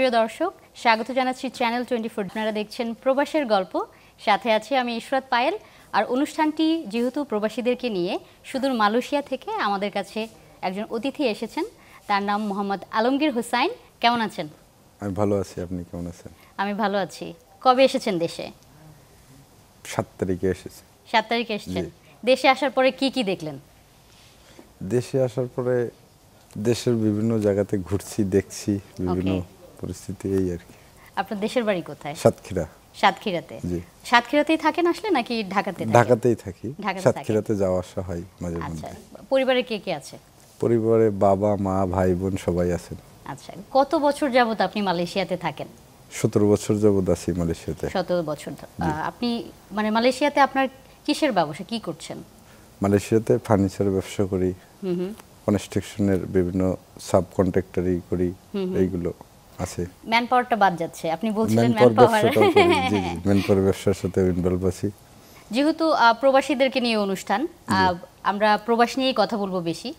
প্রিয় দর্শক, স্বাগত জানাচ্ছি চ্যানেল 24। আপনারা দেখছেন প্রবাসের গল্প, সাথে আছি আমি ইশরাত পায়েল। আর অনুষ্ঠানটি যেহেতু প্রবাসীদেরকে নিয়ে, সুদূর মালয়েশিয়া থেকে আমাদের কাছে একজন অতিথি এসেছেন, তার নাম মোহাম্মদ আলমগীর হোসাইন। কেমন আছেন? আমি ভালো আছি, আপনি কেমন আছেন? আমি ভালো আছি। কবে এসেছেন দেশে? 7 তারিখে এসেছি। 7 তারিখে এসেছেন। দেশে আসার পরে কি কি দেখলেন? দেশে আসার পরে দেশের বিভিন্ন জায়গাতে ঘুরছি, দেখছি বিভিন্ন পরিস্থিতি, এই আর কি। আপনার দেশের বাড়ি কোথায়? সাতক্ষীরা। সাতক্ষীরাতে? জি। সাতক্ষীরাতেই থাকেন আসলে নাকি ঢাকাতে থাকেন? ঢাকাতেই থাকি, সাতক্ষীরাতে যাওয়া আসা হয় মাঝে আচ্ছা, মধ্যে। পরিবারে কে কে আছে? পরিবারে বাবা মা ভাই বোন সবাই আছেন। আচ্ছা, কত বছর যাবত আপনি মালয়েশিয়াতে থাকেন? 17 বছর যাবত আছি মালয়েশিয়াতে। 17 বছর। আপনি মানে মালয়েশিয়াতে আপনার কিসের ব্যবসা, কি করছেন? মালয়েশিয়াতে ফার্নিচারের ব্যবসা করি, কনস্ট্রাকশনের বিভিন্ন সাব কন্ট্রাক্টরি করি, এইগুলো আছে। ম্যান পাওয়ারটা বাদ যাচ্ছে, আপনি বলছিলেন ম্যান পাওয়ার। জি জি, ম্যান পাওয়ার ব্যবসার সাথে ইনভলভ আছি। যেহেতু প্রবাসীদেরকে নিয়ে অনুষ্ঠান, আমরা প্রবাস নিয়েই কথা বলবো বেশি।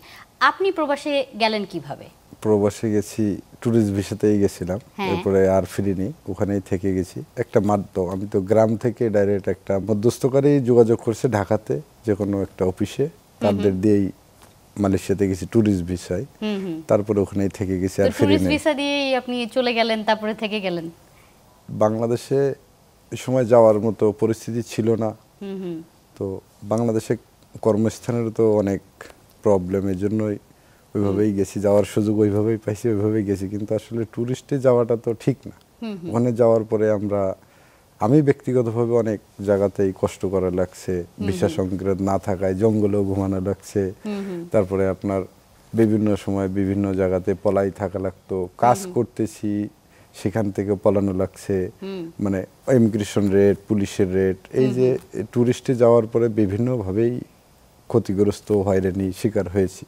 আপনি প্রবাসে গেলেন কিভাবে? প্রবাসে গেছি ট্যুরিস্ট ভিসাতেই গেছিলাম, এরপরে আর ফিরিনি, ওখানেই থেকে গেছি। একটা মাধ্যম, আমি তো গ্রাম থেকে ডাইরেক্ট একটা মধ্যস্থকারী যোগাযোগ করছে ঢাকাতে যে কোনো একটা অফিসে, তাদের দিয়েই মালয়েশিয়াতে গেছি ট্যুরিস্ট ভিসায়। তারপরে ওখানেই থেকে গেছি, আর ফিরিনি। ট্যুরিস্ট ভিসা দিয়েই আপনি চলে গেলেন, তারপরে থেকে গেলেন? বাংলাদেশে এই সময় যাওয়ার মতো পরিস্থিতি ছিল না, তো বাংলাদেশে কর্মস্থানের তো অনেক প্রবলেমের জন্যই ওইভাবেই গেছি, যাওয়ার সুযোগ ওইভাবেই পাইছি, ওইভাবেই গেছি। কিন্তু আসলে ট্যুরিস্টে যাওয়াটা তো ঠিক না। ওখানে যাওয়ার পরে আমি ব্যক্তিগতভাবে অনেক জায়গাতেই কষ্ট করা লাগছে, ভিসা সংক্রান্ত না থাকায় জঙ্গলেও ঘুমানো লাগছে। তারপরে আপনার বিভিন্ন সময় বিভিন্ন জায়গাতে পলাই থাকা লাগতো, কাজ করতেছি সেখান থেকে পলানো লাগছে, মানে ইমিগ্রেশন রেট, পুলিশের রেট। এই যে ট্যুরিস্টে যাওয়ার পরে বিভিন্নভাবেই ক্ষতিগ্রস্ত, হয়রানি শিকার হয়েছি।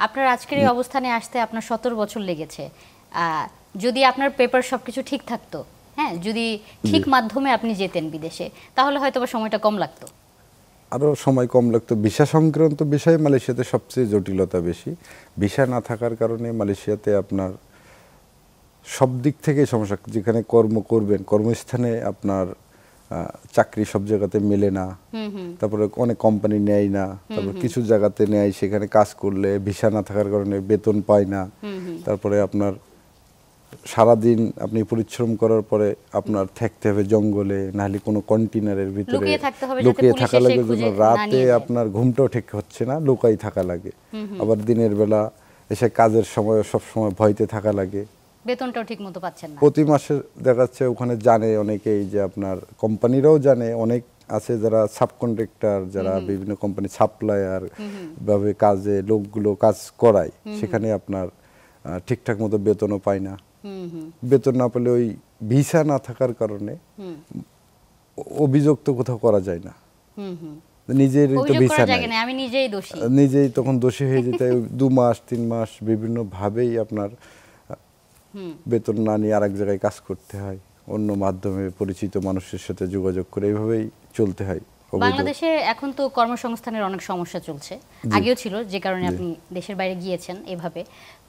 আপনার আজকের এই অবস্থানে আসতে আপনার 17 বছর লেগেছে। যদি আপনার পেপার সবকিছু ঠিক থাকতো, হ্যাঁ, যদি ঠিক মাধ্যমে আপনি যেতেন বিদেশে, তাহলে হয়তো সময়টা কম লাগতো, আরও সময় কম লাগতো। ভিসা সংক্রান্ত বিষয়ে মালয়েশিয়াতে সবচেয়ে জটিলতা বেশি। ভিসা না থাকার কারণে মালয়েশিয়াতে আপনার সব দিক থেকে সমস্যা। যেখানে কর্ম করবেন, কর্মস্থানে আপনার চাকরি সব জায়গাতে মেলে না, তারপরে অনেক কোম্পানি নেয় না, তারপর কিছু জায়গাতে নেয়, সেখানে কাজ করলে ভিসা না থাকার কারণে বেতন পায় না। তারপরে আপনার সারাদিন আপনি পরিশ্রম করার পরে আপনার থাকতে হবে জঙ্গলে, নাহলে কোনো কন্টেনারের ভিতরে লুকিয়ে থাকা লাগে, জন্য রাতে আপনার ঘুমটাও ঠিক হচ্ছে না, লুকাই থাকা লাগে। আবার দিনের বেলা এসে কাজের সময় সব সময় ভয়তে থাকা লাগে, বেতনটাও ঠিক মতো পাচ্ছেন না। প্রতি মাসে দেখাচ্ছে ওখানে জানে অনেকেই, যে আপনার কোম্পানিরাও জানে, অনেক আছে যারা সাবকন্ট্রাক্টর, যারা বিভিন্ন কোম্পানি সাপ্লায়ার ভাবে কাজে লোকগুলো কাজ করায়, সেখানে আপনার ঠিকঠাক মতো বেতনও পায় না। বেতন না পেলে ওই ভিসা না থাকার কারণে অভিযোগ তো কোথাও করা যায় না, নিজের তো ভিসা নাই, আমি নিজেই দোষী, নিজেই তখন দোষী হয়ে যেতে। 2 মাস 3 মাস বিভিন্ন ভাবেই আপনার বেতন না নিয়ে আরেক জায়গায় কাজ করতে হয়, অন্য মাধ্যমে পরিচিত মানুষের সাথে যোগাযোগ করে, এইভাবেই চলতে হয়। বাংলাদেশে এখন তো কর্মসংস্থানের অনেক সমস্যা চলছে, আগেও ছিল, যে কারণে আপনি দেশের বাইরে গিয়েছেন এভাবে।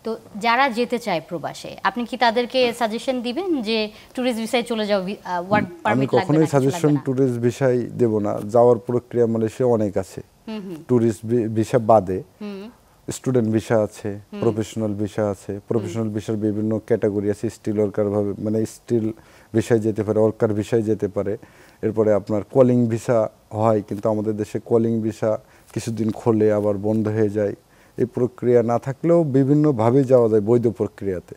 তো যারা যেতে চায় প্রবাসে, আপনি কি তাদেরকে সাজেশন দিবেন যে ট্যুরিস্ট ভিসায় চলে যাও, ওয়ার্ক পারমিট লাগবে না? আমি কখনোই সাজেশন ট্যুরিস্ট ভিসায় দেব না। যাওয়ার প্রক্রিয়া মালয়েশিয়া অনেক আছে, ট্যুরিস্ট ভিসা বাদে স্টুডেন্ট ভিসা আছে, প্রফেশনাল ভিসা আছে। প্রফেশনাল ভিসার বিভিন্ন ক্যাটাগরি আছে, স্টিল ওয়ার্কার ভাবে, মানে স্টিল ভিসায় যেতে পারে, ওয়ার্কার ভিসায় যেতে পারে। এরপরে আপনার কলিং ভিসা হয়, কিন্তু আমাদের দেশে কলিং ভিসা কিছুদিন খোলে আবার বন্ধ হয়ে যায়। এই প্রক্রিয়া না থাকলেও বিভিন্নভাবে যাওয়া যায় বৈধ প্রক্রিয়াতে।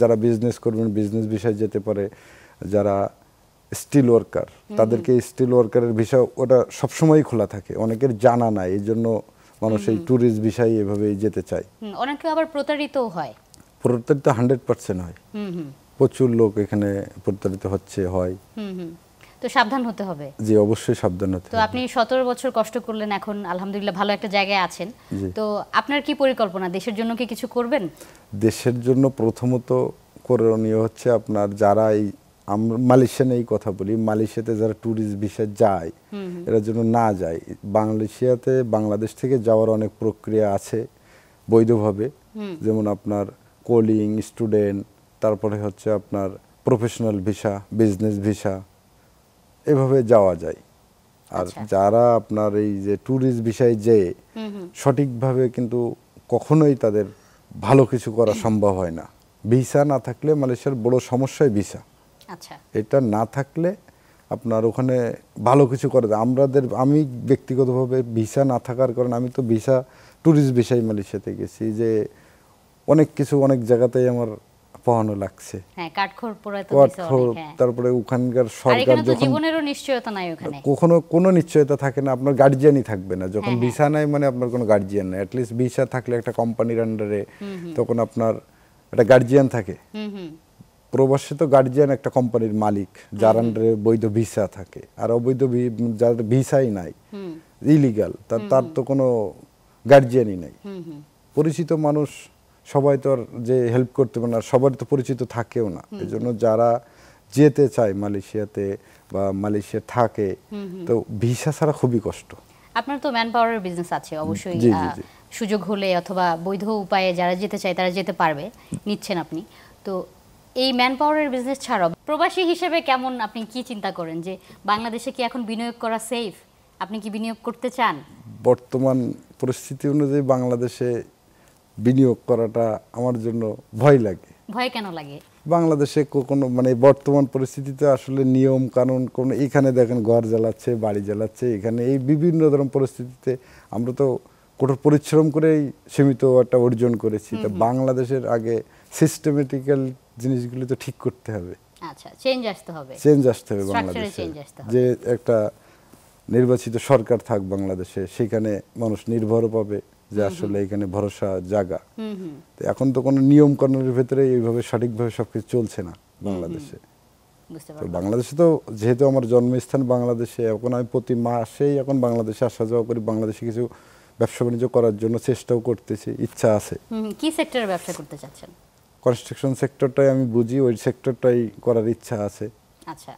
যারা বিজনেস করবেন বিজনেস ভিসায় যেতে পারে, যারা স্টিল ওয়ার্কার তাদেরকে স্টিল ওয়ার্কারের ভিসা ওটা সবসময় খোলা থাকে, অনেকের জানা নাই, এই জন্য মানুষ এই ট্যুরিস্ট ভিসায় এভাবেই যেতে চায়। অনেকে আবার প্রতারিতও হয়। প্রতারিত 100% হয়, প্রচুর লোক এখানে প্রতারিত হয়। তো সাবধান হতে হবে। জি, অবশ্যই সাবধান হতে হবে। তো আপনি 17 বছর কষ্ট করলেন, এখন আলহামদুলিল্লাহ ভালো একটা জায়গায় আছেন। তো আপনার কি পরিকল্পনা, দেশের জন্য কি কিছু করবেন? দেশের জন্য প্রথমত করণীয় হচ্ছে আপনার, যারা এই মালয়েশিয়ানে এই কথা বলি, মালয়েশিয়াতে যারা ট্যুরিস্ট ভিসা যায়, এরা যেন না যায়। মালয়েশিয়াতে বাংলাদেশ থেকে যাওয়ার অনেক প্রক্রিয়া আছে বৈধভাবে, যেমন আপনার কলিং, স্টুডেন্ট, তারপরে হচ্ছে আপনার প্রফেশনাল ভিসা, বিজনেস ভিসা, এভাবে যাওয়া যায়। আর যারা আপনার এই যে ট্যুরিস্ট ভিসায় যেয়ে সঠিকভাবে কিন্তু কখনোই তাদের ভালো কিছু করা সম্ভব হয় না। ভিসা না থাকলে মালয়েশিয়ার বড় সমস্যাই ভিসা। আচ্ছা, এটা না থাকলে আপনার ওখানে ভালো কিছু করে আমি ব্যক্তিগতভাবে ভিসা না থাকার কারণে আমি তো ভিসা ট্যুরিস্ট ভিসায় মালয়েশিয়াতে গেছি, যে অনেক কিছু অনেক জায়গাতেই আমার পাওয়ানো লাগছে। হ্যাঁ, কাঠখড় পোড়ায় তো ভিসা অনেক। হ্যাঁ, তারপরে ওখানকার আর সরকার এখানে তো যখন জীবনেরও নিশ্চয়তা নাই ওখানে, কখনো কোনো নিশ্চয়তা থাকে না, আপনার গার্জিয়ানই থাকবে না যখন ভিসা নাই, মানে আপনার কোনো গার্জিয়ান নাই। অ্যাটলিস্ট ভিসা থাকলে একটা কোম্পানির আন্ডারে তখন আপনার একটা গার্জিয়ান থাকে। প্রবাসে তো গার্জিয়ান একটা কোম্পানির মালিক, যার আন্ডারে বৈধ ভিসা থাকে। আর অবৈধ যার ভিসাই নাই, ইলিগাল, তার তো কোনো গার্জিয়ানই নাই। পরিচিত মানুষ সবাই তো আর যে হেল্প করতে পারে না, সবার তো পরিচিত থাকেও না। এজন্য যারা যেতে চায় মালয়েশিয়াতে বা মালয়েশিয়া থাকে, তো ভিসা ছাড়া খুবই কষ্ট। আপনার তো ম্যান পাওয়ারের বিজনেস আছে অবশ্যই, সুযোগ হলে অথবা বৈধ উপায়ে যারা যেতে চায় তারা যেতে পারবে, নিচ্ছেন আপনি। তো এই ম্যান পাওয়ারের বিজনেস ছাড়াও প্রবাসী হিসেবে কেমন, আপনি কি চিন্তা করেন যে বাংলাদেশে কি এখন বিনিয়োগ করা সেফ? আপনি কি বিনিয়োগ করতে চান? বর্তমান পরিস্থিতি অনুযায়ী বাংলাদেশে বিনিয়োগ করাটা আমার জন্য ভয় লাগে। ভয় কেন লাগে? বাংলাদেশে কোনো মানে বর্তমান পরিস্থিতিতে আসলে নিয়ম কানুন কোনো, এখানে দেখেন ঘর জ্বালাচ্ছে, বাড়ি জ্বালাচ্ছে, এখানে এই বিভিন্ন ধরনের পরিস্থিতিতে আমরা তো কঠোর পরিশ্রম করেই সীমিত একটা অর্জন করেছি। তো বাংলাদেশের আগে সিস্টেমেটিক্যাল জিনিসগুলো তো ঠিক করতে হবে। আচ্ছা, চেঞ্জ আসতে হবে বাংলাদেশে, যে একটা নির্বাচিত সরকার থাক বাংলাদেশে, সেখানে মানুষ নির্ভর পাবে যে আসলে এখানে ভরসা জায়গা। তো এখন তো কোনো নিয়ম কানুনের ভেতরে এইভাবে সঠিকভাবে সবকিছু চলছে না বাংলাদেশে। তো বাংলাদেশে তো যেহেতু আমার জন্মস্থান বাংলাদেশে, এখন আমি প্রতি মাসেই এখন বাংলাদেশে আসা যাওয়া করি। বাংলাদেশে কিছু ব্যবসা বাণিজ্য করার জন্য চেষ্টাও করতেছি, ইচ্ছা আছে। কি সেক্টরে ব্যবসা করতে চাচ্ছেন? কনস্ট্রাকশন সেক্টরটাই আমি বুঝি, ওই সেক্টরটাই করার ইচ্ছা আছে। আচ্ছা,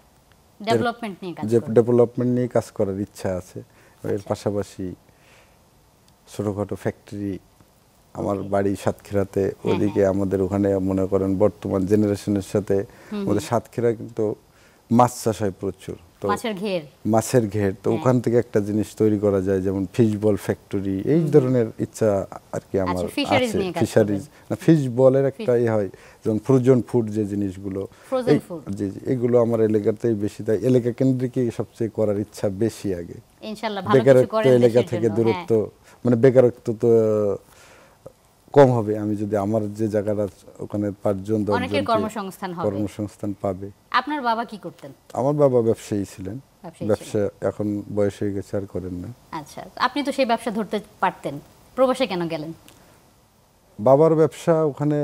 ডেভেলপমেন্ট নিয়ে কাজ করার ইচ্ছা আছে। এর পাশাপাশি ছোটখাটো ফ্যাক্টরি, আমার বাড়ি সাতক্ষীরাতে, ওদিকে আমাদের ওখানে মনে করেন বর্তমান জেনারেশনের সাথে আমাদের সাতক্ষীরা কিন্তু মাছ চাষ হয় প্রচুর, তো মাছের ঘের, তো ওখান থেকে একটা জিনিস তৈরি করা যায়, যেমন ফিশ বল ফ্যাক্টরি, এই ধরনের ইচ্ছা আর কি আমার আছে। ফিশারিজ না, ফিশ বলের একটা হয়, যেমন ফ্রোজেন ফুড যে জিনিসগুলো, জি জি, এগুলো আমার এলাকাতেই বেশি, তাই এলাকা কেন্দ্রিকই সবচেয়ে করার ইচ্ছা বেশি আগে। বেকারত্ব এলাকা থেকে দূরত্ব, মানে বেকারত্ব তো কম হবে আমি যদি আমার যে জায়গাটা ওখানে 5 জন 10 জন কর্মসংস্থান পাবে। আপনার বাবা কি করতেন? আমার বাবা ব্যবসায়ী ছিলেন, ব্যবসা এখন বয়স হয়ে গেছে আর করেন না। আচ্ছা, আপনি তো সেই ব্যবসা ধরতে পারতেন, প্রবাসে কেন গেলেন? বাবার ব্যবসা ওখানে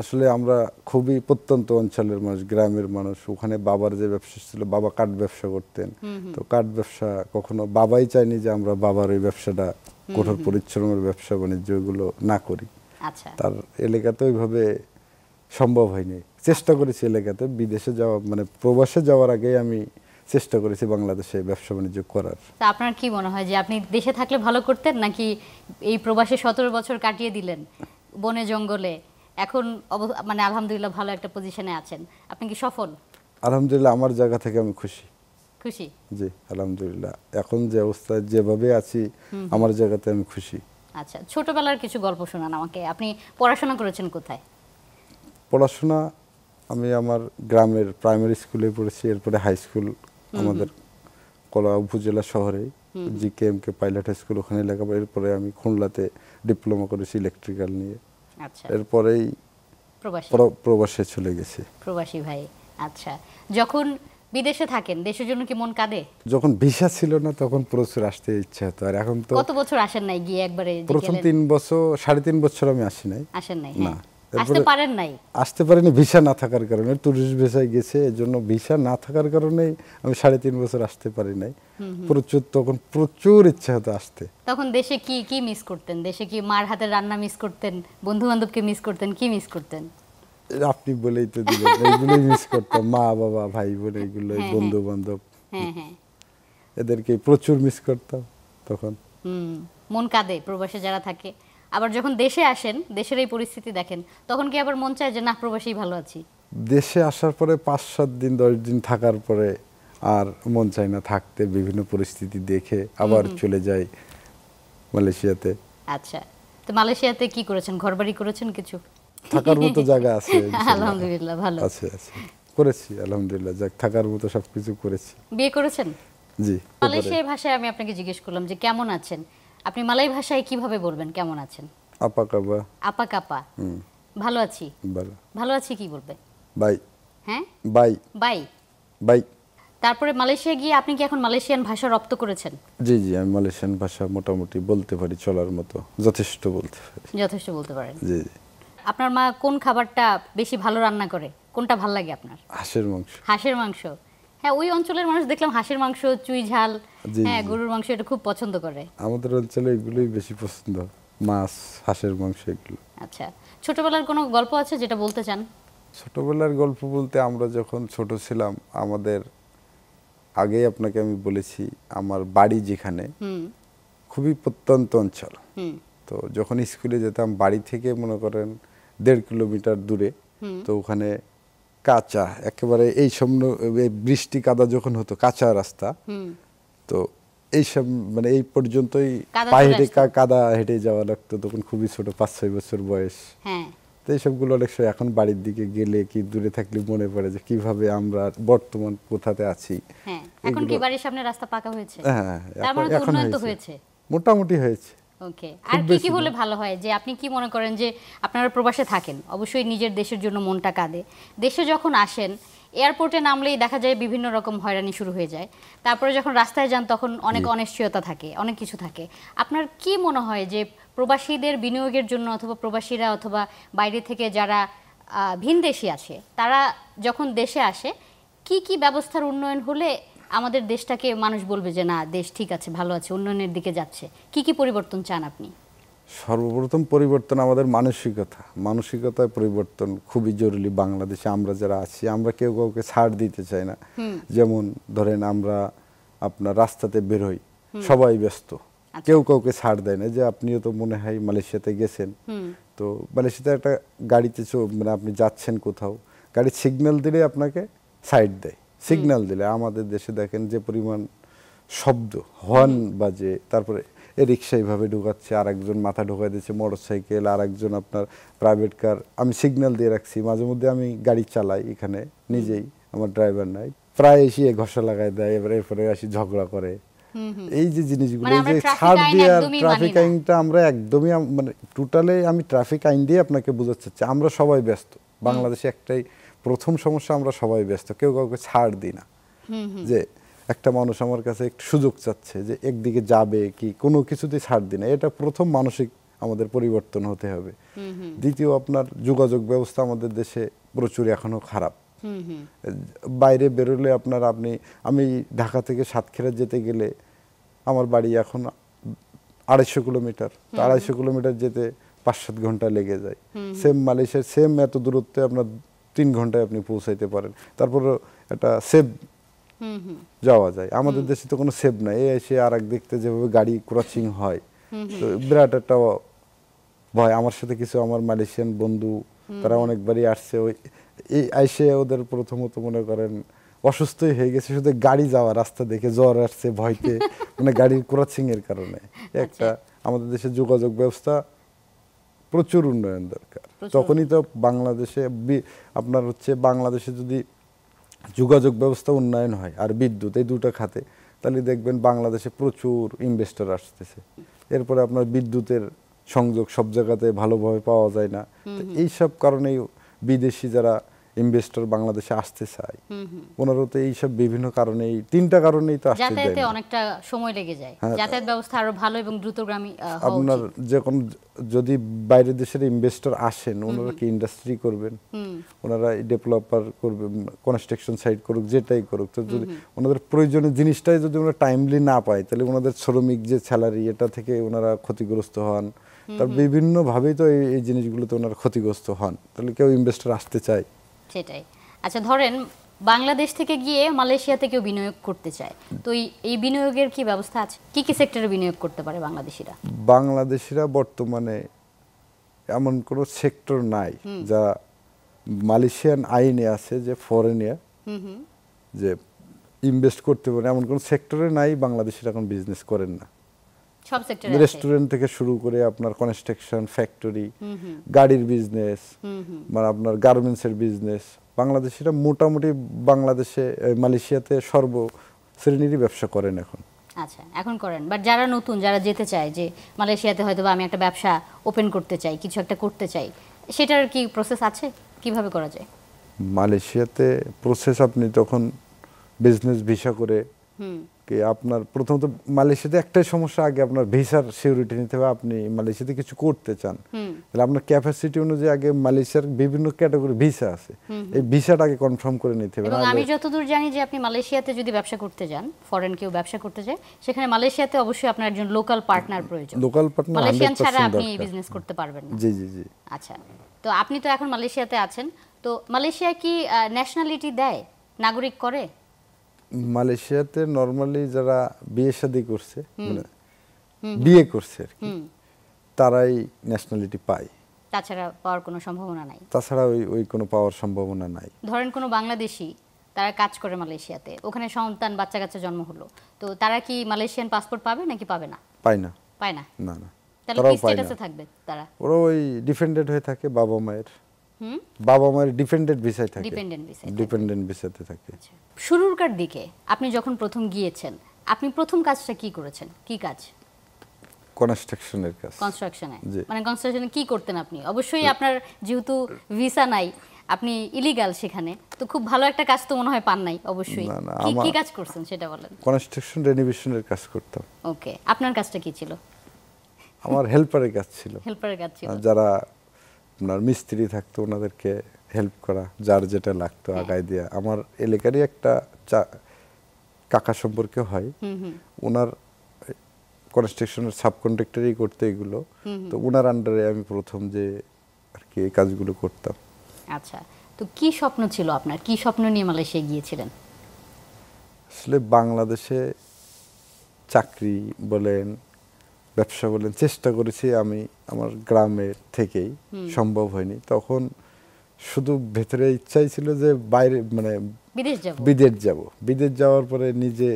আসলে আমরা খুবই প্রত্যন্ত অঞ্চলের মানুষ, গ্রামের মানুষ। ওখানে বাবার যে ব্যবসা ছিল, বাবা কাঠ ব্যবসা করতেন, তো কাঠ ব্যবসা কখনো বাবাই চায়নি যে আমরা বাবার ওই ব্যবসাটা, কঠোর পরিশ্রমের ব্যবসা বাণিজ্য এগুলো না করি। আচ্ছা, তার এলাকাতে ওইভাবে সম্ভব হয়নি। চেষ্টা করেছি এলাকাতে, বিদেশে যাওয়া মানে প্রবাসে যাওয়ার আগে আমি চেষ্টা করেছি বাংলাদেশে ব্যবসা বাণিজ্য করার। তা আপনার কি মনে হয় যে আপনি দেশে থাকলে ভালো করতেন, নাকি এই প্রবাসে 17 বছর কাটিয়ে দিলেন বনে জঙ্গলে, এখন মানে আলহামদুলিল্লাহ ভালো একটা পজিশনে আছেন, আপনি কি সফল? আলহামদুলিল্লাহ, আমার জায়গা থেকে আমি খুশি। খুশি? জি আলহামদুলিল্লাহ, এখন যে অবস্থায় যেভাবে আছি আমার জায়গাতে আমি খুশি। আচ্ছা, ছোটবেলার কিছু গল্প শোনান আমাকে। আপনি পড়াশোনা করেছেন কোথায়? পড়াশোনা আমি আমার গ্রামের প্রাইমারি স্কুলে পড়েছি, এরপরে হাই স্কুল আমাদের কলা উপজেলা শহরে জিকেএমকে পাইলট হাই স্কুল, ওখানে লেখাপড়া। এরপরে আমি খুলনাতে ডিপ্লোমা করেছি ইলেকট্রিক্যাল নিয়ে। আচ্ছা, এরপরেই প্রবাসে চলে গেছি। প্রবাসী ভাই। আচ্ছা, যখন বিদেশে থাকেন দেশের জন্য কি মন কাঁদে? যখন ভিসা ছিল না তখন প্রচুর আসতে ইচ্ছা হতো, আর এখন তো। কত বছর আসেন নাই গিয়ে একবারে? প্রথম 3 বছর 3.5 বছর আমি আসি নাই। আসেন নাই? না, আসতে পারেন নাই? আসতে পারিনি ভিসা না থাকার কারণে, টুরিস্ট ভিসায় গেছে, এজন্য ভিসা না থাকার কারণেই আমি 3.5 বছর আসতে পারি নাই। তখন প্রচুর ইচ্ছা হতো আসতে। তখন দেশে কি কি মিস করতেন? দেশে কি মার হাতের রান্না মিস করতেন, বন্ধু বান্ধবকে মিস করতেন, কি মিস করতেন? আপনি বলেই তো দিলেন, এইগুলোই মিস করতাম, মা বাবা ভাই বোন এইগুলো, বন্ধু বান্ধব, এদেরকে প্রচুর মিস করতাম তখন। মন কাঁদে প্রবাসে যারা থাকে। আবার যখন দেশে আসেন, দেশের এই পরিস্থিতি দেখেন, তখন কি আবার মন চায় যে না প্রবাসেই ভালো আছি? দেশে আসার পরে 5-7 দিন 10 দিন থাকার পরে আর মন চায় না থাকতে, বিভিন্ন পরিস্থিতি দেখে আবার চলে যাই মালয়েশিয়াতে। আচ্ছা, তো মালয়েশিয়াতে কি করেছেন? ঘরবাড়ি করেছেন কিছু? থাকার মতো জায়গা আছে আলহামদুলিল্লাহ, ভালো আছে আছে করেছি আলহামদুলিল্লাহ, যাক থাকার মতো সবকিছু করেছি। বিয়ে করেছেন? জি। মালয়েশিয়ার ভাষায় আমি আপনাকে জিজ্ঞেস করলাম যে কেমন আছেন, আপনি মালয় ভাষায় কিভাবে বলবেন কেমন আছেন? আপা কাবা। আপা কাপা। ভালো আছি। ভালো। ভালো আছি কি বলবে? বাই। হ্যাঁ, বাই। বাই। বাই। তারপরে মালয়েশিয়া গিয়ে আপনি কি এখন মালয়েশিয়ান ভাষা রপ্ত করেছেন? জি জি, আমি মালয়েশিয়ান ভাষা মোটামুটি বলতে পারি, চলার মতো, যথেষ্ট বলতে পারি। যথেষ্ট বলতে পারেন। জি জি। আপনার মা কোন খাবারটা বেশি ভালো রান্না করে? কোনটা ভালো লাগে আপনার? হাঁসের মাংস। হাঁসের মাংস। হ্যাঁ, ওই অঞ্চলের মানুষ দেখলাম হাঁসের মাংস, চুই ঝাল, জি, হ্যাঁ জি। গরুর মাংস এটা খুব পছন্দ করে। আমাদের অঞ্চলে এগুলোই বেশি পছন্দ, মাছ, হাঁসের মাংস এগুলো। আচ্ছা, ছোটবেলার কোনো গল্প আছে যেটা বলতে চান? ছোটবেলার গল্প বলতে, আমরা যখন ছোট ছিলাম, আমাদের আগেই আপনাকে আমি বলেছি, আমার বাড়ি যেখানে খুবই প্রত্যন্ত অঞ্চল। তো যখন স্কুলে যেতাম, বাড়ি থেকে মনে করেন 1.5 কিলোমিটার দূরে, তো ওখানে কাঁচা একেবারে এই বৃষ্টি কাদা যখন হতো, কাঁচা রাস্তা, তো এইসব মানে এই পর্যন্তই কাদা পায়ে চলে হেঁটে আসতো। কাদা হেঁটে যাওয়া লাগতো, তখন খুবই ছোট, 5-6 বছর বয়স। হ্যাঁ, তো এইসবগুলো অনেক সময় এখন বাড়ির দিকে গেলে কি দূরে থাকলে মনে পড়ে যে কিভাবে আমরা বর্তমান কোথাতে আছি। হ্যাঁ। এখন কি বাড়ির সামনে রাস্তা পাকা হয়েছে? হ্যাঁ, তার মানে তো এখন উন্নয়ন তো হয়েছে। মোটামুটি হয়েছে। ওকে, খুব আর কি বেশি কি হলে না। ভালো হয়? যে আপনি কি মনে করেন যে আপনারা প্রবাসে থাকেন, অবশ্যই নিজের দেশের জন্য মনটা কাঁদে, দেশে যখন আসেন এয়ারপোর্টে নামলেই দেখা যায় বিভিন্ন রকম হয়রানি শুরু হয়ে যায়, তারপরে যখন রাস্তায় যান তখন অনেক অনিশ্চয়তা থাকে, অনেক কিছু থাকে। আপনার কি মনে হয় যে প্রবাসীদের বিনিয়োগের জন্য, অথবা প্রবাসীরা অথবা বাইরে থেকে যারা ভিনদেশী আছে, তারা যখন দেশে আসে কি কি ব্যবস্থার উন্নয়ন হলে আমাদের দেশটাকে মানুষ বলবে যে না, দেশ ঠিক আছে, ভালো আছে, উন্নয়নের দিকে যাচ্ছে? কি কি পরিবর্তন চান আপনি? সর্বপ্রথম পরিবর্তন আমাদের মানসিকতায় পরিবর্তন খুবই জরুরি। বাংলাদেশে আমরা যারা আছি, আমরা কেউ কাউকে ছাড় দিতে চাই না। যেমন ধরেন, আমরা আপনার রাস্তাতে বেরোই, সবাই ব্যস্ত, কেউ কাউকে ছাড় দেয় না। যে আপনিও তো মনে হয় মালয়েশিয়াতে গেছেন, তো মালয়েশিয়াতে একটা গাড়িতে মানে আপনি যাচ্ছেন কোথাও, গাড়ি সিগন্যাল দিলে আপনাকে সাইড দেয়। সিগন্যাল দিলে আমাদের দেশে দেখেন যে পরিমাণ শব্দ, হর্ন বাজে, তারপরে রিক্সা এইভাবে ঢুকাচ্ছে, আর একজন মাথা ঢোকাই দিচ্ছে, মোটরসাইকেল, আর একজন আপনার প্রাইভেট কার। আমি সিগন্যাল দিয়ে রাখছি, মাঝে মধ্যে আমি গাড়ি চালাই এখানে নিজেই, আমার ড্রাইভার নাই, প্রায় এসে ঘষা লাগাই দেয়, এরপরে আসি ঝগড়া করে। এই যে জিনিসগুলো, মানে এই আমরা যে ট্রাফিক ছাড় আইন দিয়ে, একদমই ট্রাফিক মানি না। আইনটা আমরা একদমই মানে টোটালি, আমি ট্রাফিক আইন দিয়ে আপনাকে বোঝাতে চাচ্ছি, আমরা সবাই ব্যস্ত। বাংলাদেশে একটাই প্রথম সমস্যা, আমরা সবাই ব্যস্ত, কেউ কাউকে ছাড় দিই না। যে একটা মানুষ আমার কাছে একটু সুযোগ চাচ্ছে যে একদিকে যাবে কি, কোনো কিছুতেই ছাড় দিই না। এটা প্রথম মানসিক আমাদের পরিবর্তন হতে হবে। দ্বিতীয়, আপনার যোগাযোগ ব্যবস্থা আমাদের দেশে প্রচুর এখনো খারাপ। বাইরে বেরোলে আমি ঢাকা থেকে সাতক্ষীরা যেতে গেলে, আমার বাড়ি এখন 250 কিলোমিটার, তো 250 কিলোমিটার যেতে 5-7 ঘন্টা লেগে যায়। সেম মালয়েশিয়ার সেম এত দূরত্বে আপনার 3 ঘন্টায় আপনি পৌঁছাইতে পারেন। তারপরে একটা সেভ যাওয়া যায়। আমাদের দেশে তো কোনো সেভ নাই, এসে আর এক দেখতে যেভাবে গাড়ি ক্রসিং হয়, তো বিরাট একটা ভয়। আমার সাথে কিছু আমার মালয়েশিয়ান বন্ধু, তারা অনেকবারই আসছে, ওই আইসে ওদের প্রথমত মনে করেন অসুস্থই হয়ে গেছে শুধু গাড়ি যাওয়া রাস্তা দেখে, জ্বর আসছে ভয়তে, মানে গাড়ির ক্রসিং এর কারণে। একটা আমাদের দেশের যোগাযোগ ব্যবস্থা প্রচুর উন্নয়ন দরকার। তখনই তো বাংলাদেশে আপনার বাংলাদেশে যদি যোগাযোগ ব্যবস্থা উন্নয়ন হয় আর বিদ্যুৎ, এই দুটো খাতে, তাহলে দেখবেন বাংলাদেশে প্রচুর ইনভেস্টর আসতেছে। এরপরে আপনার বিদ্যুতের সংযোগ সব জায়গাতে ভালোভাবে পাওয়া যায় না। তো এইসব কারণেই বিদেশি যারা ইনভেস্টর বাংলাদেশে আসতে চায়, ওনারও তো এইসব বিভিন্ন কারণে, এই 3টা কারণেই তো আসতে দেয় যাতায়াতে না। অনেকটা সময় লেগে যায়, যাতায়াত ব্যবস্থা আরো ভালো এবং দ্রুতগামী হওয়া আপনার উচিত। যখন যদি বাইরের দেশের ইনভেস্টর আসেন, ওনারা কি ইন্ডাস্ট্রি করবেন, ওনারা ডেভেলপার করবেন, কনস্ট্রাকশন সাইট করুক, যেটাই করুক, তো যদি ওনাদের প্রয়োজনীয় জিনিসটাই যদি ওনারা টাইমলি না পায়, তাহলে ওনাদের শ্রমিক যে স্যালারি, এটা থেকে ওনারা ক্ষতিগ্রস্ত হন। তার বিভিন্নভাবেই তো এই জিনিসগুলোতে ওনারা ক্ষতিগ্রস্ত হন, তাহলে কেউ ইনভেস্টর আসতে চায়। সেটাই। আচ্ছা, ধরেন বাংলাদেশ থেকে গিয়ে মালয়েশিয়াতে কেউ বিনিয়োগ করতে চায়, তো এই বিনিয়োগের কি ব্যবস্থা আছে? কি কি সেক্টরে বিনিয়োগ করতে পারে বাংলাদেশিরা? বাংলাদেশিরা বর্তমানে এমন কোনো সেক্টর নাই যা মালয়েশিয়ান আইনে আছে যে ফরেনে যে ইনভেস্ট করতে পারে, এমন কোনো সেক্টরে নাই বাংলাদেশের এখন বিজনেস করেন না। সব সেক্টরে রেস্টুরেন্ট থেকে শুরু করে আপনার কনস্ট্রাকশন, ফ্যাক্টরি, গাড়ির বিজনেস, মানে আপনার গার্মেন্টসের বিজনেস, বাংলাদেশিরা মোটামুটি বাংলাদেশে মালয়েশিয়াতে সর্ব শ্রেণীরই ব্যবসা করেন এখন। আচ্ছা, এখন করেন। বাট যারা নতুন, যারা যেতে চায় যে মালয়েশিয়াতে হয়তো বা আমি একটা ব্যবসা ওপেন করতে চাই, কিছু একটা করতে চাই, সেটার কি প্রসেস আছে, কিভাবে করা যায়? মালয়েশিয়াতে প্রসেস, আপনি তখন বিজনেস ভিসা করে কি আপনার প্রথমত মালয়েশিয়াতে একটাই সমস্যা, আগে আপনার ভিসার সিকিউরিটি নিতে হবে। আপনি মালয়েশিয়াতে কিছু করতে চান তাহলে আপনার ক্যাপাসিটি অনুযায়ী আগে মালয়েশিয়ার বিভিন্ন ক্যাটাগরি ভিসা আছে, এই ভিসাটা আগে কনফার্ম করে নিতে হবে। এবং আমি যতদূর জানি যে আপনি মালয়েশিয়াতে যদি ব্যবসা করতে যান, ফরেন কেউ ব্যবসা করতে যায়, সেখানে মালয়েশিয়াতে অবশ্যই আপনার একজন লোকাল পার্টনার প্রয়োজন। লোকাল পার্টনার মালয়েশিয়ান ছাড়া আপনি বিজনেস করতে পারবেন না। জি জি জি। আচ্ছা, তো আপনি তো এখন মালয়েশিয়াতে আছেন, তো মালয়েশিয়া কি ন্যাশনালিটি দেয়, নাগরিক করে? মালয়েশিয়াতে নরমালি যারা বিয়ে শাদী করছে, মানে বিয়ে করছে আর কি, তারাই ন্যাশনালিটি পায়, তাছাড়া পাওয়ার কোনো সম্ভাবনা নাই। তাছাড়া ওই কোনো পাওয়ার সম্ভাবনা নাই। ধরেন কোনো বাংলাদেশি তারা কাজ করে মালয়েশিয়াতে, ওখানে সন্তান বাচ্চা কাচ্চা জন্ম হলো, তো তারা কি মালয়েশিয়ান পাসপোর্ট পাবে নাকি পাবে না? পায় না। পায় না? না না, তাহলে কি স্ট্যাটাসে থাকবে তারা? ওরা ওই ডিপেন্ডেন্ট হয়ে থাকে, বাবা মায়ের ডিপেন্ডেন্ট ভিসায় থাকে, ডিপেন্ডেন্ট ভিসাতে থাকে। শুরুরকার দিকে আপনি যখন প্রথম গিয়েছেন, আপনি প্রথম কাজটা কি করেছেন? কি কাজ? কনস্ট্রাকশনের কাজ। কনস্ট্রাকশনে, মানে কনস্ট্রাকশনে কি করতেন আপনি? অবশ্যই আপনার যেহেতু ভিসা নাই, আপনি ইলিগাল সেখানে, তো খুব ভালো একটা কাজ তো মনে হয় পান নাই অবশ্যই। কি কাজ করছেন সেটা বলেন। কনস্ট্রাকশন রেনোভেশনের কাজ করতাম। ওকে, আপনার কাজটা কি ছিল? আমার হেল্পারের কাজ ছিল। হেল্পারের কাজ ছিল, যারা আপনার মিস্ত্রি থাকতো ওনাদেরকে হেল্প করা, যার যেটা লাগতো আগায় দেয়া। আমার এলাকারই একটা কাকা সম্পর্কে হয়, ওনার কনস্ট্রাকশনের সাবকন্ট্রাক্টরই করতে এগুলো, তো ওনার আন্ডারে আমি প্রথম যে আর কি এই কাজগুলো করতাম। আচ্ছা, তো কি স্বপ্ন ছিল আপনার? কি স্বপ্ন নিয়ে মালয়েশিয়া গিয়েছিলেন? আসলে বাংলাদেশে চাকরি বলেন, ব্যবসা বলেন, চেষ্টা করেছি আমি আমার গ্রামের থেকেই, সম্ভব হয়নি। তখন শুধু ভেতরে ইচ্ছাই ছিল যে বাইরে, মানে বিদেশ যাওয়ার পরে নিজে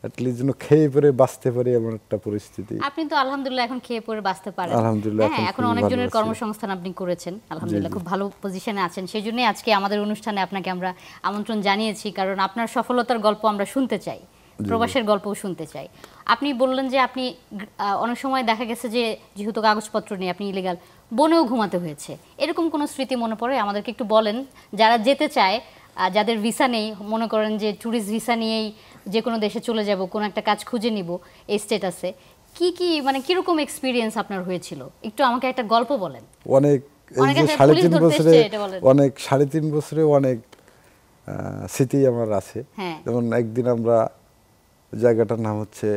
অ্যাটলিস্ট যেন খেয়ে পরে বাঁচতে পারি, এমন একটা পরিস্থিতি। আপনি তো আলহামদুলিল্লাহ এখন খেয়ে পরে বাঁচতে পারেন, আলহামদুলিল্লাহ। হ্যাঁ, এখন অনেকজনের কর্মসংস্থান আপনি করেছেন, আলহামদুলিল্লাহ খুব ভালো পজিশনে আছেন। সেই জন্যই আজকে আমাদের অনুষ্ঠানে আপনাকে আমরা আমন্ত্রণ জানিয়েছি, কারণ আপনার সফলতার গল্প আমরা শুনতে চাই, প্রবাসের গল্পও শুনতে চাই। আপনি বললেন যে আপনি অনেক সময় দেখা গেছে যে যেহেতু কাগজপত্র নেই, আপনি ইলিগাল, বনেও ঘুমাতে হয়েছে, এরকম কোনো স্মৃতি মনে পড়ে? আমাদেরকে একটু বলেন, যারা যেতে চায়, যাদের ভিসা নেই, মনে করেন যে ট্যুরিস্ট ভিসা নিয়েই যে কোনো দেশে চলে যাব, কোনো একটা কাজ খুঁজে নিব এই স্ট্যাটাসে, কি মানে কিরকম এক্সপিরিয়েন্স আপনার হয়েছিল? একটু আমাকে একটা গল্প বলেন। অনেক 3.5 বছরে, অনেক 3.5 বছরে অনেক স্মৃতি আমার আছে। যেমন একদিন আমরা, জায়গাটার নাম হচ্ছে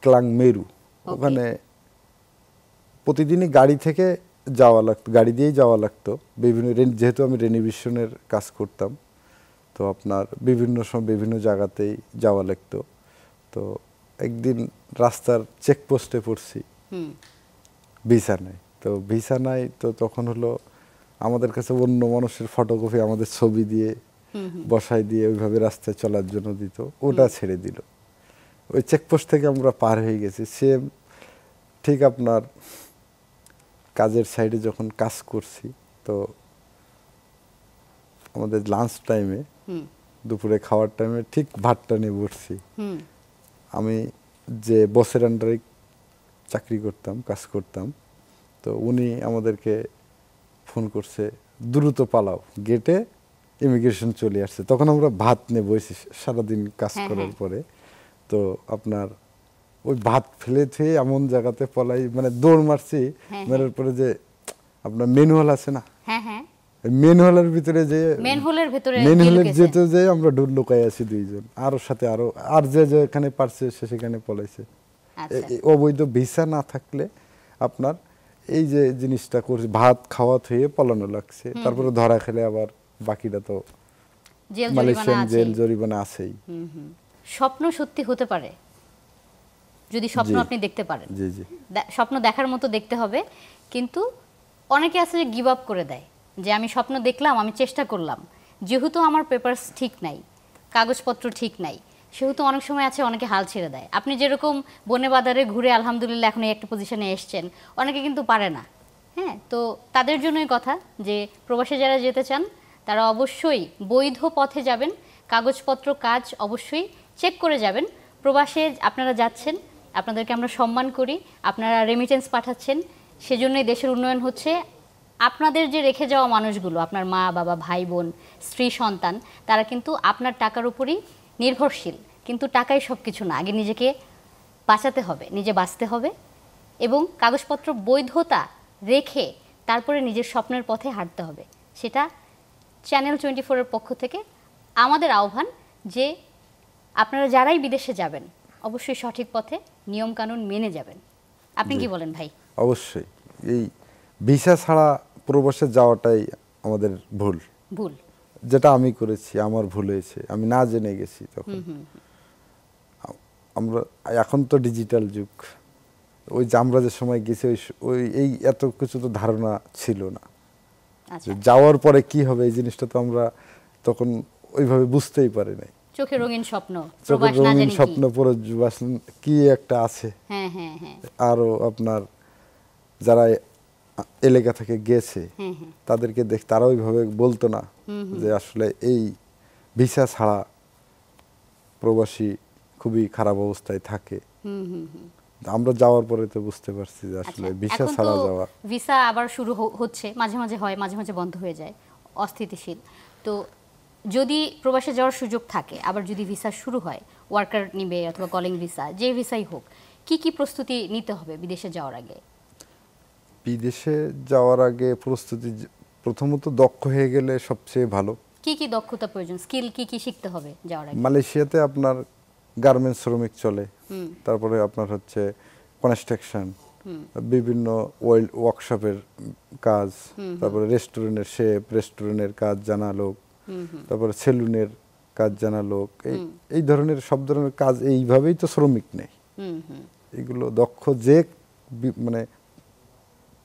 ক্লাং মেরু, ওখানে প্রতিদিনই গাড়ি থেকে যাওয়া লাগতো, গাড়ি দিয়েই যাওয়া লাগতো বিভিন্ন, যেহেতু আমি রেনোভেশনের কাজ করতাম, তো আপনার বিভিন্ন জায়গাতেই যাওয়া লাগতো। তো একদিন রাস্তার চেকপোস্টে পড়ছি, ভিসা নাই। তো ভিসা নাই, তো তখন হলো আমাদের কাছে অন্য মানুষের ফটোকপি আমাদের ছবি দিয়ে বসাই দিয়ে ওইভাবে রাস্তায় চলার জন্য দিত, ওটা ছেড়ে দিল। ওই চেকপোস্ট থেকে আমরা পার হয়ে গেছি। সেম ঠিক আপনার কাজের সাইডে যখন কাজ করছি, তো আমাদের লাঞ্চ টাইমে, দুপুরে খাওয়ার টাইমে ঠিক ভাতটা নিয়ে বসছি। আমি যে বসের আন্ডারে চাকরি করতাম, কাজ করতাম, তো উনি আমাদেরকে ফোন করছে, দ্রুত পালাও, গেটে ইমিগ্রেশন চলে আসছে। তখন আমরা ভাত নিয়ে বসেছি সারাদিন কাজ করার পরে, তো আপনার ওই ভাত ফেলে থুয়ে এমন জায়গাতে পলাই, মানে দৌড় মারছি, মারার পরে যে আপনার মেনুয়াল আছে না, মেনহোলের ভিতরে যে আমরা লুকাই আছি দুইজন, আর সাথে আর যে যেখানে পারছে সে সেখানে পলাইছে। অবৈধ ভিসা না থাকলে আপনার এই যে জিনিসটা করছে, ভাত খাওয়া থেকে পলানো লাগছে, তারপরে ধরা খেলে আবার বাকিটা তো মালয়েশিয়ান জেল জরিমানা আছেই। স্বপ্ন সত্যি হতে পারে যদি স্বপ্ন আপনি দেখতে পারেন। জি জি, স্বপ্ন দেখার মতো দেখতে হবে, কিন্তু অনেকে আছে যে গিভ আপ করে দেয়, যে আমি স্বপ্ন দেখলাম, আমি চেষ্টা করলাম, যেহেতু আমার পেপারস ঠিক নাই, কাগজপত্র ঠিক নাই, সেহেতু অনেক সময় আছে অনেকে হাল ছেড়ে দেয়। আপনি যেরকম বনে বাজারে ঘুরে আলহামদুলিল্লাহ এখন এই একটা পজিশনে এসছেন, অনেকে কিন্তু পারে না। হ্যাঁ, তো তাদের জন্যই কথা যে প্রবাসে যারা যেতে চান তারা অবশ্যই বৈধ পথে যাবেন, কাগজপত্র কাজ অবশ্যই চেক করে যাবেন। প্রবাসে আপনারা যাচ্ছেন, আপনাদেরকে আমরা সম্মান করি, আপনারা রেমিটেন্স পাঠাচ্ছেন, সেজন্যই দেশের উন্নয়ন হচ্ছে। আপনাদের যে রেখে যাওয়া মানুষগুলো, আপনার মা বাবা ভাই বোন স্ত্রী সন্তান, তারা কিন্তু আপনার টাকার উপরই নির্ভরশীল। কিন্তু টাকাই সব কিছু না, আগে নিজেকে বাঁচাতে হবে, নিজে বাঁচতে হবে এবং কাগজপত্র বৈধতা রেখে তারপরে নিজের স্বপ্নের পথে হাঁটতে হবে। সেটা চ্যানেল 24-এর পক্ষ থেকে আমাদের আহ্বান যে আপনারা যারাই বিদেশে যাবেন অবশ্যই সঠিক পথে নিয়মকানুন মেনে যাবেন। আপনি কি বলেন ভাই? অবশ্যই এই ভিসা ছাড়া প্রবাসে যাওয়াটাই আমাদের ভুল, যেটা আমি করেছি, আমার ভুল হয়েছে, আমি না জেনে গেছি। তখন আমরা, এখন তো ডিজিটাল যুগ, ওই যে আমরা যে সময় গেছি ওই এই এত কিছু তো ধারণা ছিল না। যাওয়ার পরে কি হবে এই জিনিসটা তো আমরা তখন ওইভাবে বুঝতেই পারি নাই। চোখে রঙিন স্বপ্ন, চোখে রঙিন স্বপ্ন প্রবাস কি একটা আছে। আরো আপনার যারা এলাকা থেকে গেছে তাদেরকে দেখ, তারা ওইভাবে বলতো না যে আসলে এই ভিসা ছাড়া প্রবাসী খুবই খারাপ অবস্থায় থাকে। আমরা যাওয়ার পরে তো বুঝতে পারছি যে আসলে ভিসা ছাড়া যাওয়া। ভিসা আবার শুরু হচ্ছে, মাঝে মাঝে হয়, মাঝে মাঝে বন্ধ হয়ে যায়, অস্থিতিশীল। তো যদি প্রবাসে যাওয়ার সুযোগ থাকে, আবার যদি ভিসা শুরু হয়, ওয়ার্কার নিবে অথবা কলিং ভিসা, যে ভিসাই হোক, কি কি প্রস্তুতি নিতে হবে বিদেশে যাওয়ার আগে? বিদেশে যাওয়ার আগে প্রস্তুতি প্রথমত দক্ষ হয়ে গেলে সবচেয়ে ভালো। কি কি দক্ষতা প্রয়োজন, স্কিল কি কি শিখতে হবে যাওয়ার আগে? মালয়েশিয়াতে আপনার গার্মেন্টস শ্রমিক চলে, তারপরে আপনার হচ্ছে কনস্ট্রাকশন, বিভিন্ন ওয়ার্কশপের কাজ, তারপরে রেস্টুরেন্টের শেফ, রেস্টুরেন্টের কাজ জানা লোক, তারপরে সেলুনের কাজ জানা লোক, এই ধরনের সব ধরনের কাজ এইভাবেই তো শ্রমিক নেই। এগুলো দক্ষ যে মানে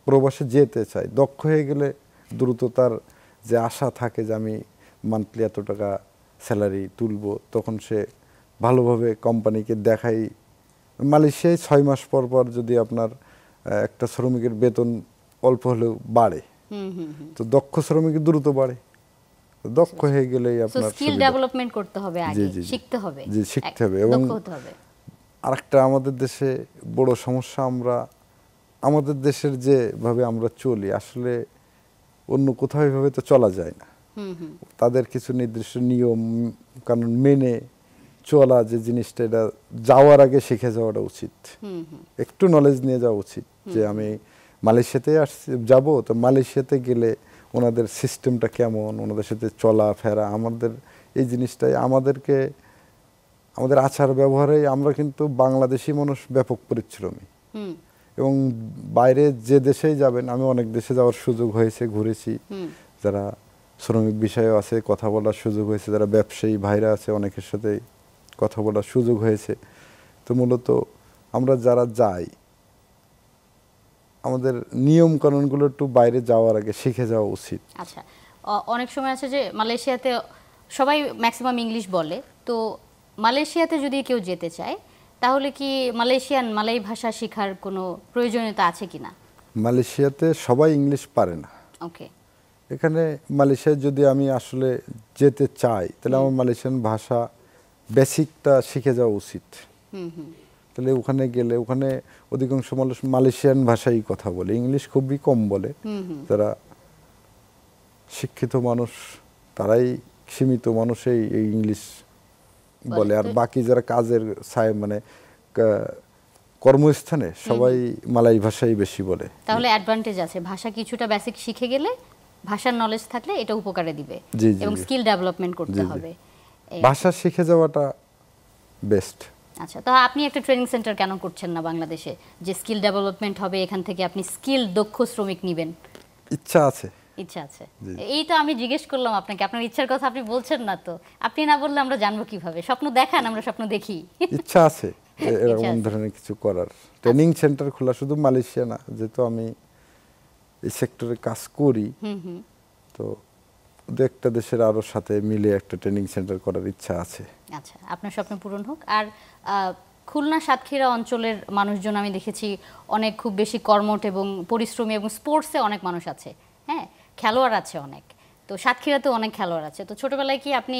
প্রবাসে যেতে চায়, দক্ষ হয়ে গেলে দ্রুত তার যে আশা থাকে যে আমি মান্থলি এত টাকা স্যালারি তুলবো, তখন সে ভালোভাবে কোম্পানিকে দেখাই। মালয়েশিয়ায় 6 মাস পর পর যদি আপনার একটা শ্রমিকের বেতন অল্প হলেও বাড়ে, তো দক্ষ শ্রমিক দ্রুত বাড়ে। দক্ষ হয়ে গেলেই আপনার স্কিল ডেভেলপমেন্ট করতে হবে, আগে শিখতে হবে। জি, শিখতে হবে। এবং আরেকটা আমাদের দেশে বড় সমস্যা, আমাদের দেশের যেভাবে আমরা চলি, আসলে অন্য কোথাও এভাবে তো চলা যায় না। তাদের কিছু নির্দিষ্ট নিয়ম কানুন মেনে চলা, যে জিনিসটা, এটা যাওয়ার আগে শিখে যাওয়াটা উচিত। একটু নলেজ নিয়ে যাওয়া উচিত যে আমি মালয়েশিয়াতে যাব, তো মালয়েশিয়াতে গেলে ওনাদের সিস্টেমটা কেমন, ওনাদের সাথে চলা ফেরা, আমাদের এই জিনিসটাই আমাদের আচার ব্যবহারে আমরা কিন্তু বাংলাদেশি মানুষ ব্যাপক পরিশ্রমী। এবং বাইরে যে দেশেই যাবেন, আমি অনেক দেশে যাওয়ার সুযোগ হয়েছে, ঘুরেছি, যারা শ্রমিক বিষয়ে আছে কথা বলার সুযোগ হয়েছে, যারা ব্যবসায়ী ভাইরা আছে অনেকের সাথে কথা বলার সুযোগ হয়েছে। তো মূলত আমরা যারা যাই, আমাদের নিয়ম কানুনগুলো একটু বাইরে যাওয়ার আগে শিখে যাওয়া উচিত। আচ্ছা, অনেক সময় আছে যে মালয়েশিয়াতে সবাই ম্যাক্সিমাম ইংলিশ বলে, তো মালয়েশিয়াতে যদি কেউ যেতে চায় তাহলে কি মালয় ভাষা শেখার কোনো প্রয়োজনীয়তা আছে কিনা? মালয়েশিয়াতে সবাই ইংলিশ পারে না। ওকে। এখানে মালয়েশিয়ায় যদি আমি আসলে যেতে চাই, তাহলে আমার মালয়েশিয়ান ভাষা বেসিকটা শিখে যাওয়া উচিত। তাহলে ওখানে গেলে, ওখানে অধিকাংশ মানুষ মালয়েশিয়ান ভাষাই কথা বলে, ইংলিশ খুবই কম বলে। যারা শিক্ষিত মানুষ, তারাই সীমিত মানুষই এই ইংলিশ বলে, আর বাকি যারা কাজের মানে কর্মস্থানে সবাই মালয় ভাষাই বেশি বলে। তাহলে অ্যাডভান্টেজ আছে, ভাষা কিছুটা বেসিক শিখে গেলে, ভাষার নলেজ থাকলে এটা উপকারে দিবে। এবং স্কিল ডেভেলপমেন্ট করতে হবে, ভাষা শিখে যাওয়াটা বেস্ট। আচ্ছা, তো আপনি একটা ট্রেনিং সেন্টার কেন করছেন না বাংলাদেশে, যে স্কিল ডেভেলপমেন্ট হবে, এখান থেকে আপনি স্কিল দক্ষ শ্রমিক নেবেন? ইচ্ছা আছে। ইচ্ছা আছে, এই তো আমি জিজ্ঞেস করলাম আপনাকে, আপনার ইচ্ছার কথা আপনি বলছেন না, তো আপনি না বললে আমরা জানবো কিভাবে? স্বপ্ন দেখান, আমরা স্বপ্ন দেখি। ইচ্ছা আছে এরকম ধরনের কিছু করার, ট্রেনিং সেন্টার খোলা, শুধু মালয়েশিয়া না, যেহেতু আমি এই সেক্টরে কাজ করি, তো দু একটা দেশের আরো সাথে মিলে একটা ট্রেনিং সেন্টার করার ইচ্ছা আছে। আচ্ছা, আপনার স্বপ্ন পূরণ হোক। আর খুলনা সাতক্ষীরা অঞ্চলের মানুষজন আমি দেখেছি অনেক খুব বেশি কর্মঠ এবং পরিশ্রমী, এবং স্পোর্টসে অনেক মানুষ আছে, হ্যাঁ, খেলোয়াড় আছে অনেক। তো সাতক্ষীরাতে অনেক খেলোয়াড় আছে। তো ছোটবেলায় কি আপনি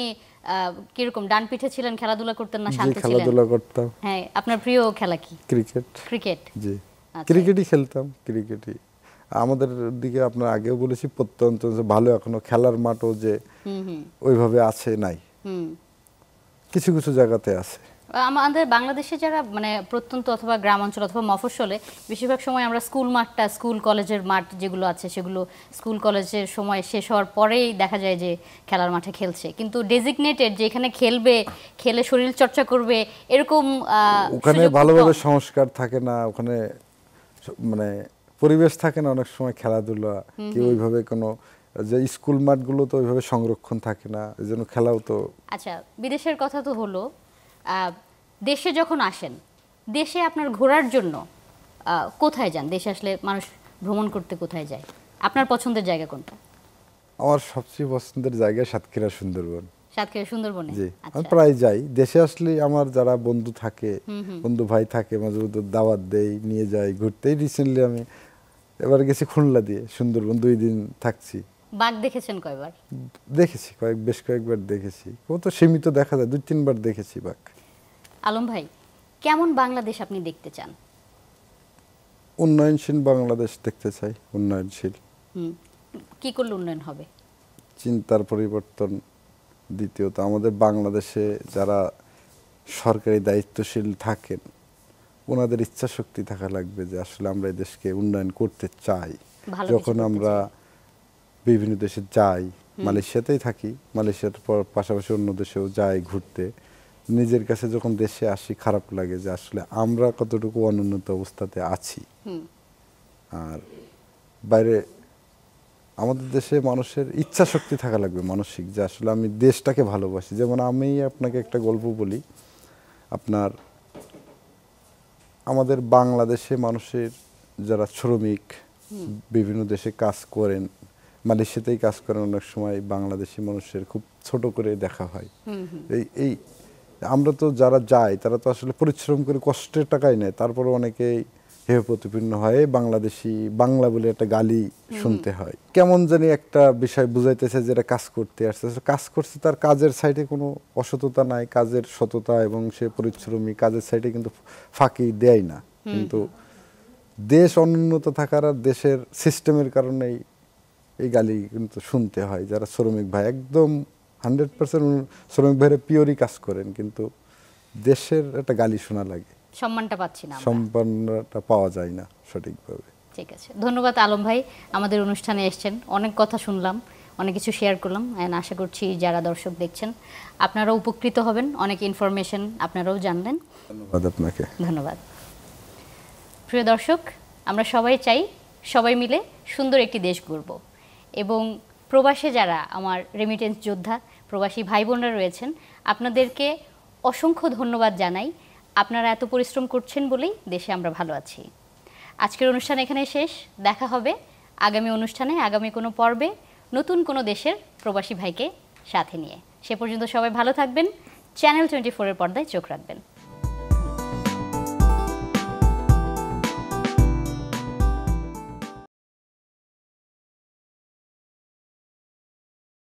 কিরকম ডান পিঠে ছিলেন, খেলাধুলা করতেন না শান্ত ছিলেন? খেলাধুলা করতাম। হ্যাঁ, আপনার প্রিয় খেলা কি? ক্রিকেট। ক্রিকেট? জি, ক্রিকেটই খেলতাম। ক্রিকেটই আমাদের দিকে আপনার আগেও বলেছি প্রত্যন্ত ভালো, এখনো খেলার মাঠও যে ওইভাবে আছে নাই, কিছু কিছু জায়গাতে আছে। আমাদের বাংলাদেশে যারা মানে প্রত্যন্ত অথবা গ্রাম অঞ্চল অথবা মফস্বলে বেশিরভাগ সময় আমরা স্কুল মাঠটা, স্কুল কলেজের মাঠ যেগুলো আছে সেগুলো স্কুল কলেজের সময় শেষ হওয়ার পরেই দেখা যায় যে খেলার মাঠে খেলছে, কিন্তু ডেজিগনেটেড যেখানে খেলবে, খেলে শরীর চর্চা করবে এরকম ওখানে ভালোভাবে সংস্কার থাকে না, ওখানে মানে পরিবেশ থাকে না অনেক সময় খেলাধুলা কি ওইভাবে কোনো, যে স্কুল মাঠগুলো তো ওইভাবে সংরক্ষণ থাকে না, এই জন্য খেলাও তো। আচ্ছা, বিদেশের কথা তো হলো, দেশে যখন আসেন, দেশে আপনার ঘোরার জন্য কোথায় যান? দেশে আসলে মানুষ ভ্রমণ করতে কোথায় যায়? আপনার পছন্দের জায়গা কোনটা? আমার সবচেয়ে পছন্দের জায়গা সাতক্ষীরা সুন্দরবন। সাতক্ষীরা সুন্দরবনে? জি, আমি প্রায় যাই। দেশে আসলে আমার যারা বন্ধু থাকে, বন্ধু ভাই থাকে, মাঝে মধ্যে দাওয়াত দেই, নিয়ে যাই ঘুরতে। রিসেন্টলি আমি এবার গেছি খুলনা দিয়ে সুন্দরবন, 2 দিন থাকছি। বাঘ দেখেছেন কয়বার? দেখেছি বেশ কয়েকবার দেখেছি, ও তো সীমিত দেখা যায়, 2-3 বার দেখেছি বাঘ। আলম ভাই, কেমন বাংলাদেশ আপনি দেখতে চান? উন্নয়নশীল বাংলাদেশ দেখতে চাই। উন্নয়নশীল কি করলে উন্নয়ন হবে? চিন্তার পরিবর্তন। দ্বিতীয়ত আমাদের বাংলাদেশে যারা সরকারি দায়িত্বশীল থাকেন ওনাদের ইচ্ছা শক্তি থাকা লাগবে যে আসলে আমরা এই দেশকে উন্নয়ন করতে চাই। যখন আমরা বিভিন্ন দেশে যাই, মালয়েশিয়াতেই থাকি, মালয়েশিয়ার পর পাশাপাশি অন্য দেশেও যাই ঘুরতে, নিজের কাছে যখন দেশে আসি খারাপ লাগে যে আসলে আমরা কতটুকু অনুন্নত অবস্থাতে আছি। আর বাইরে আমাদের দেশে মানুষের ইচ্ছা শক্তি থাকা লাগবে মানসিক, যে আসলে আমি দেশটাকে ভালোবাসি। যেমন আমি আপনাকে একটা গল্প বলি, আপনার আমাদের বাংলাদেশে মানুষের যারা শ্রমিক বিভিন্ন দেশে কাজ করেন, মালয়েশিয়াতেই কাজ করেন, অনেক সময় বাংলাদেশি মানুষের খুব ছোট করে দেখা হয়। এই আমরা তো যারা যাই তারা তো আসলে পরিশ্রম করে কষ্টের টাকাই নেয়, তারপরে অনেকেই হেয় প্রতিপন্ন হয়, বাংলাদেশি বাংলা বলে একটা গালি শুনতে হয়। কেমন জানি একটা বিষয় বুঝাইতেছে যেটা কাজ করতে আসছে, কাজ করছে, তার কাজের সাইডে কোনো অসততা নাই, কাজের সততা এবং সে পরিশ্রমী, কাজের সাইডে কিন্তু ফাঁকি দেয় না। কিন্তু দেশ অনুন্নত থাকার আর দেশের সিস্টেমের কারণেই এই গালি কিন্তু শুনতে হয়। যারা শ্রমিক ভাই একদম 100% শ্রমিক ভাইরা পিওরই কাজ করেন, কিন্তু দেশের একটা গালি শোনা লাগে, সম্মানটা পাচ্ছি না, সম্মানটা পাওয়া যায় না সঠিকভাবে। ঠিক আছে, ধন্যবাদ আলম ভাই, আমাদের অনুষ্ঠানে এসেছেন, অনেক কথা শুনলাম, অনেক কিছু শেয়ার করলাম। আশা করছি যারা দর্শক দেখছেন আপনারাও উপকৃত হবেন, অনেক ইনফরমেশন আপনারাও জানলেন। ধন্যবাদ আপনাকে। ধন্যবাদ। প্রিয় দর্শক, আমরা সবাই চাই সবাই মিলে সুন্দর একটি দেশ গড়ব, এবং প্রবাসে যারা আমার রেমিটেন্স যোদ্ধা প্রবাসী ভাই বোনরা রয়েছেন আপনাদেরকে অসংখ্য ধন্যবাদ জানাই। আপনারা এত পরিশ্রম করছেন বলেই দেশে আমরা ভালো আছি। আজকের অনুষ্ঠান এখানে শেষ, দেখা হবে আগামী অনুষ্ঠানে, আগামী কোনো পর্বে নতুন কোনো দেশের প্রবাসী ভাইকে সাথে নিয়ে। সে পর্যন্ত সবাই ভালো থাকবেন, চ্যানেল 24 এর পর্দায় চোখ রাখবেন।